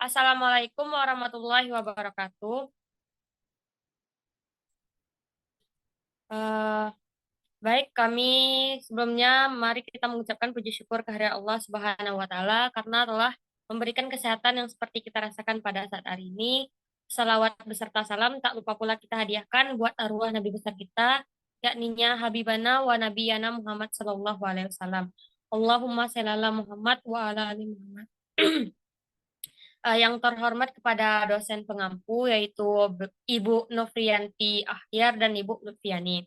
Assalamualaikum warahmatullahi wabarakatuh. Eh, Baik, kami sebelumnya mari kita mengucapkan puji syukur kehadirat Allah Subhanahu wa taala karena telah memberikan kesehatan yang seperti kita rasakan pada saat hari ini. Salawat beserta salam tak lupa pula kita hadiahkan buat arwah Nabi besar kita, yakninya Habibana wa Nabiyana Muhammad sallallahu alaihi wasallam. Allahumma shalli ala Muhammad wa ala ali Muhammad. Yang terhormat kepada dosen pengampu yaitu Ibu Novrianti Ahyar dan Ibu Lutfiani.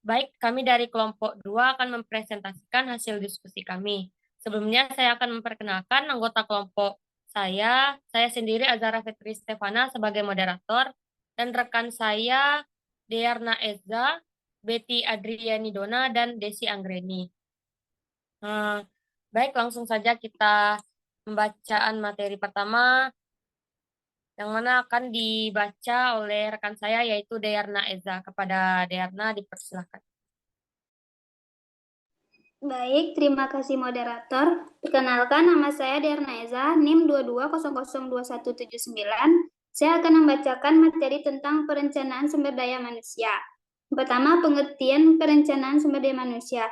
Baik, kami dari kelompok 2 akan mempresentasikan hasil diskusi kami. Sebelumnya saya akan memperkenalkan anggota kelompok saya sendiri Azara Fitri Stefana sebagai moderator, dan rekan saya Dearna Eza, Betty Adriani Dona, dan Desi Anggreni. Baik, langsung saja kita pembacaan materi pertama yang mana akan dibaca oleh rekan saya yaitu Dearna Eza. Kepada Dearna dipersilakan. Baik, terima kasih moderator. Perkenalkan, nama saya Dearna Eza, NIM 22002179. Saya akan membacakan materi tentang perencanaan sumber daya manusia. Pertama, pengertian perencanaan sumber daya manusia.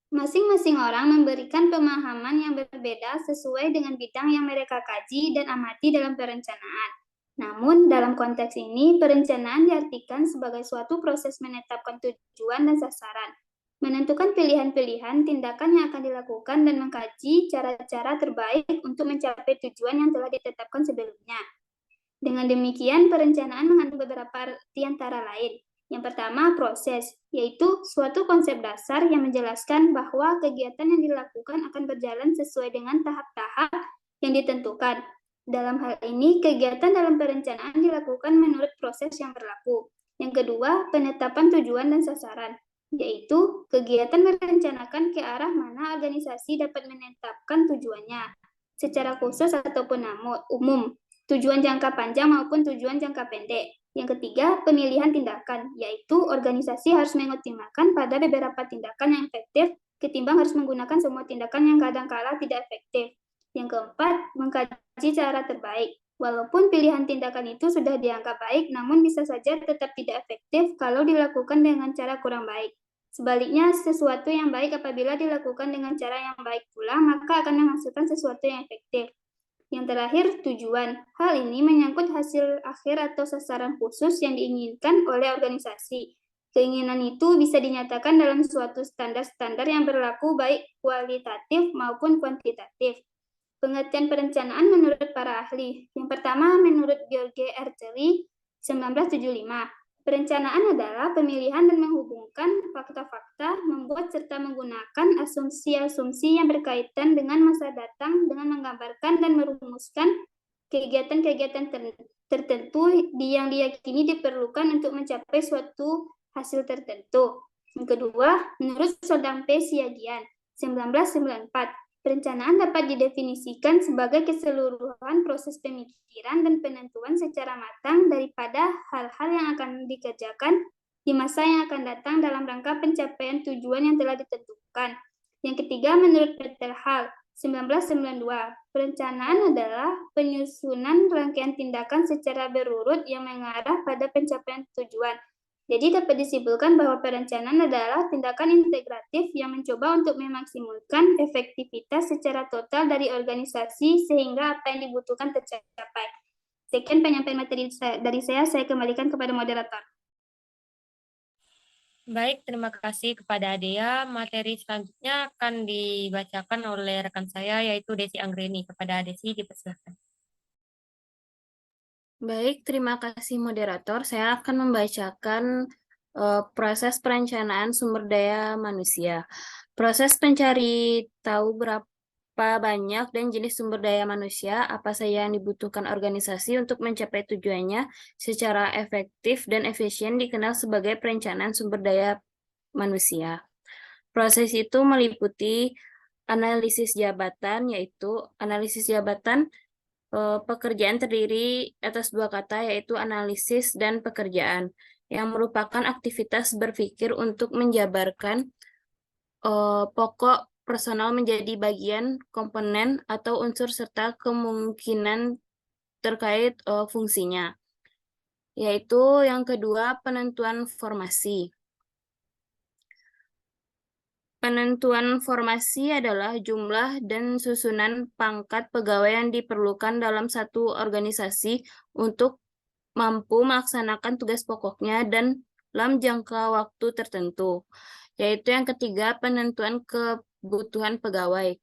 Masing-masing orang memberikan pemahaman yang berbeda sesuai dengan bidang yang mereka kaji dan amati dalam perencanaan. Namun, dalam konteks ini, perencanaan diartikan sebagai suatu proses menetapkan tujuan dan sasaran, menentukan pilihan-pilihan tindakan yang akan dilakukan, dan mengkaji cara-cara terbaik untuk mencapai tujuan yang telah ditetapkan sebelumnya. Dengan demikian, perencanaan mengandung beberapa arti antara lain. Yang pertama, proses, yaitu suatu konsep dasar yang menjelaskan bahwa kegiatan yang dilakukan akan berjalan sesuai dengan tahap-tahap yang ditentukan. Dalam hal ini, kegiatan dalam perencanaan dilakukan menurut proses yang berlaku. Yang kedua, penetapan tujuan dan sasaran, yaitu kegiatan merencanakan ke arah mana organisasi dapat menetapkan tujuannya, secara khusus ataupun umum, tujuan jangka panjang maupun tujuan jangka pendek. Yang ketiga, pemilihan tindakan, yaitu organisasi harus mengoptimalkan pada beberapa tindakan yang efektif ketimbang harus menggunakan semua tindakan yang kadang-kala tidak efektif. Yang keempat, mengkaji cara terbaik. Walaupun pilihan tindakan itu sudah dianggap baik, namun bisa saja tetap tidak efektif kalau dilakukan dengan cara kurang baik. Sebaliknya, sesuatu yang baik apabila dilakukan dengan cara yang baik pula, maka akan menghasilkan sesuatu yang efektif. Yang terakhir, tujuan. Hal ini menyangkut hasil akhir atau sasaran khusus yang diinginkan oleh organisasi. Keinginan itu bisa dinyatakan dalam suatu standar-standar yang berlaku baik kualitatif maupun kuantitatif. Pengertian perencanaan menurut para ahli. Yang pertama, menurut George R. Terry, 1975. Perencanaan adalah pemilihan dan menghubungkan fakta-fakta, membuat serta menggunakan asumsi-asumsi yang berkaitan dengan masa datang dengan menggambarkan dan merumuskan kegiatan-kegiatan tertentu yang diyakini diperlukan untuk mencapai suatu hasil tertentu. Yang kedua, menurut Sodang P. Siagian, 1994, perencanaan dapat didefinisikan sebagai keseluruhan proses pemikiran dan penentuan secara matang daripada hal-hal yang akan dikerjakan di masa yang akan datang dalam rangka pencapaian tujuan yang telah ditentukan. Yang ketiga, menurut Peter Hall, 1992, perencanaan adalah penyusunan rangkaian tindakan secara berurut yang mengarah pada pencapaian tujuan. Jadi dapat disimpulkan bahwa perencanaan adalah tindakan integratif yang mencoba untuk memaksimalkan efektivitas secara total dari organisasi sehingga apa yang dibutuhkan tercapai. Sekian penyampaian materi dari saya kembalikan kepada moderator. Baik, terima kasih kepada Dea. Materi selanjutnya akan dibacakan oleh rekan saya yaitu Desi Anggreni. Kepada Desi dipersilakan. Baik, terima kasih moderator. Saya akan membacakan proses perencanaan sumber daya manusia. Proses mencari tahu berapa banyak dan jenis sumber daya manusia, apa saja yang dibutuhkan organisasi untuk mencapai tujuannya secara efektif dan efisien dikenal sebagai perencanaan sumber daya manusia. Proses itu meliputi analisis jabatan, yaitu analisis jabatan pekerjaan terdiri atas dua kata, yaitu analisis dan pekerjaan, yang merupakan aktivitas berpikir untuk menjabarkan pokok personal menjadi bagian, komponen, atau unsur serta kemungkinan terkait fungsinya. Yaitu yang kedua, penentuan formasi. Penentuan formasi adalah jumlah dan susunan pangkat pegawai yang diperlukan dalam satu organisasi untuk mampu melaksanakan tugas pokoknya dan dalam jangka waktu tertentu. Yaitu yang ketiga, penentuan kebutuhan pegawai.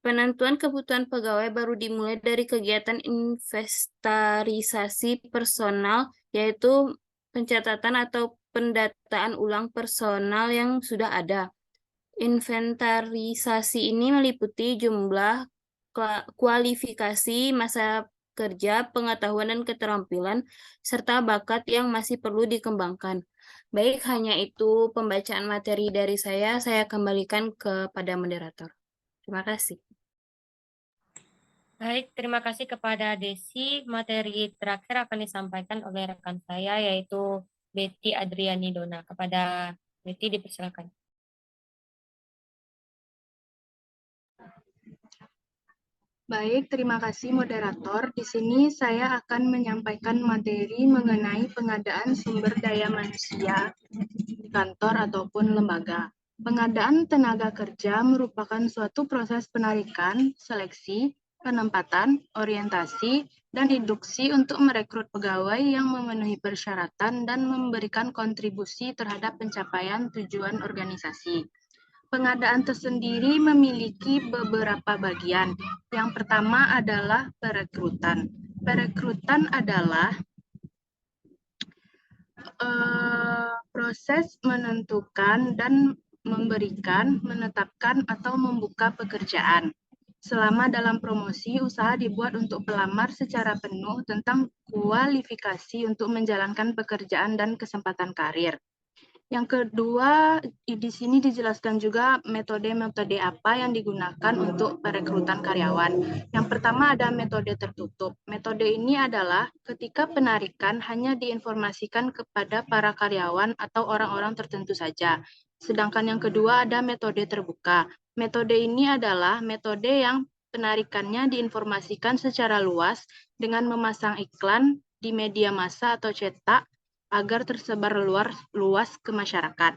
Penentuan kebutuhan pegawai baru dimulai dari kegiatan inventarisasi personal, yaitu pencatatan atau pendataan ulang personal yang sudah ada. Inventarisasi ini meliputi jumlah, kualifikasi, masa kerja, pengetahuan dan keterampilan, serta bakat yang masih perlu dikembangkan. Baik, hanya itu pembacaan materi dari saya kembalikan kepada moderator. Terima kasih. Baik, terima kasih kepada Desi. Materi terakhir akan disampaikan oleh rekan saya, yaitu Betty Adriani Dona. Kepada Betty, dipersilakan. Baik, terima kasih moderator. Di sini saya akan menyampaikan materi mengenai pengadaan sumber daya manusia di kantor ataupun lembaga. Pengadaan tenaga kerja merupakan suatu proses penarikan, seleksi, penempatan, orientasi, dan induksi untuk merekrut pegawai yang memenuhi persyaratan dan memberikan kontribusi terhadap pencapaian tujuan organisasi. Pengadaan tersendiri memiliki beberapa bagian. Yang pertama adalah perekrutan. Perekrutan adalah proses menentukan dan menetapkan atau membuka pekerjaan. Selama dalam promosi, usaha dibuat untuk pelamar secara penuh tentang kualifikasi untuk menjalankan pekerjaan dan kesempatan karir. Yang kedua, di sini dijelaskan juga metode-metode apa yang digunakan untuk perekrutan karyawan. Yang pertama ada metode tertutup. Metode ini adalah ketika penarikan hanya diinformasikan kepada para karyawan atau orang-orang tertentu saja. Sedangkan yang kedua ada metode terbuka. Metode ini adalah metode yang penarikannya diinformasikan secara luas dengan memasang iklan di media massa atau cetak agar tersebar luas ke masyarakat.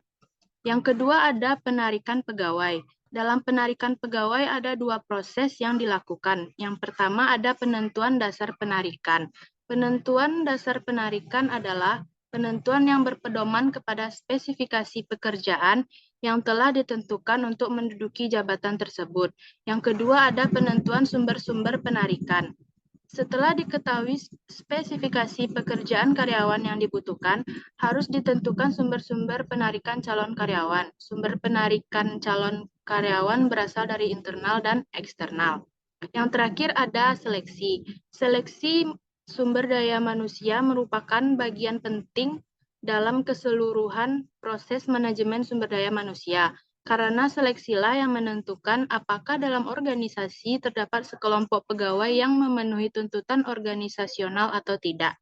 Yang kedua ada penarikan pegawai. Dalam penarikan pegawai ada dua proses yang dilakukan. Yang pertama ada penentuan dasar penarikan. Penentuan dasar penarikan adalah penentuan yang berpedoman kepada spesifikasi pekerjaan yang telah ditentukan untuk menduduki jabatan tersebut. Yang kedua ada penentuan sumber-sumber penarikan. Setelah diketahui spesifikasi pekerjaan karyawan yang dibutuhkan, harus ditentukan sumber-sumber penarikan calon karyawan. Sumber penarikan calon karyawan berasal dari internal dan eksternal. Yang terakhir ada seleksi. Seleksi sumber daya manusia merupakan bagian penting dalam keseluruhan proses manajemen sumber daya manusia. Karena seleksilah yang menentukan apakah dalam organisasi terdapat sekelompok pegawai yang memenuhi tuntutan organisasional atau tidak.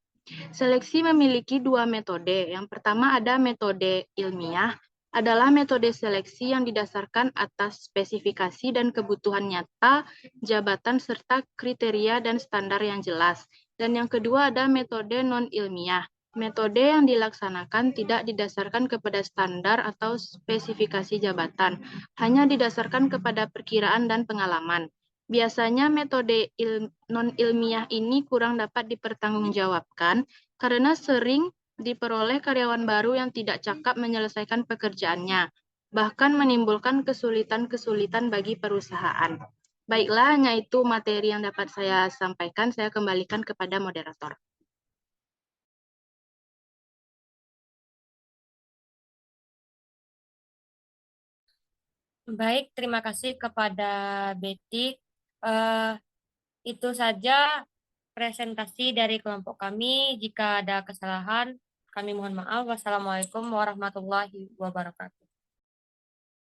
Seleksi memiliki dua metode. Yang pertama ada metode ilmiah, adalah metode seleksi yang didasarkan atas spesifikasi dan kebutuhan nyata, jabatan, serta kriteria dan standar yang jelas. Dan yang kedua ada metode non-ilmiah. Metode yang dilaksanakan tidak didasarkan kepada standar atau spesifikasi jabatan, hanya didasarkan kepada perkiraan dan pengalaman. Biasanya metode non-ilmiah ini kurang dapat dipertanggungjawabkan karena sering diperoleh karyawan baru yang tidak cakap menyelesaikan pekerjaannya, bahkan menimbulkan kesulitan-kesulitan bagi perusahaan. Baiklah, hanya itu materi yang dapat saya sampaikan. Saya kembalikan kepada moderator. Baik, terima kasih kepada Betty. Itu saja presentasi dari kelompok kami. Jika ada kesalahan, kami mohon maaf. Wassalamualaikum warahmatullahi wabarakatuh.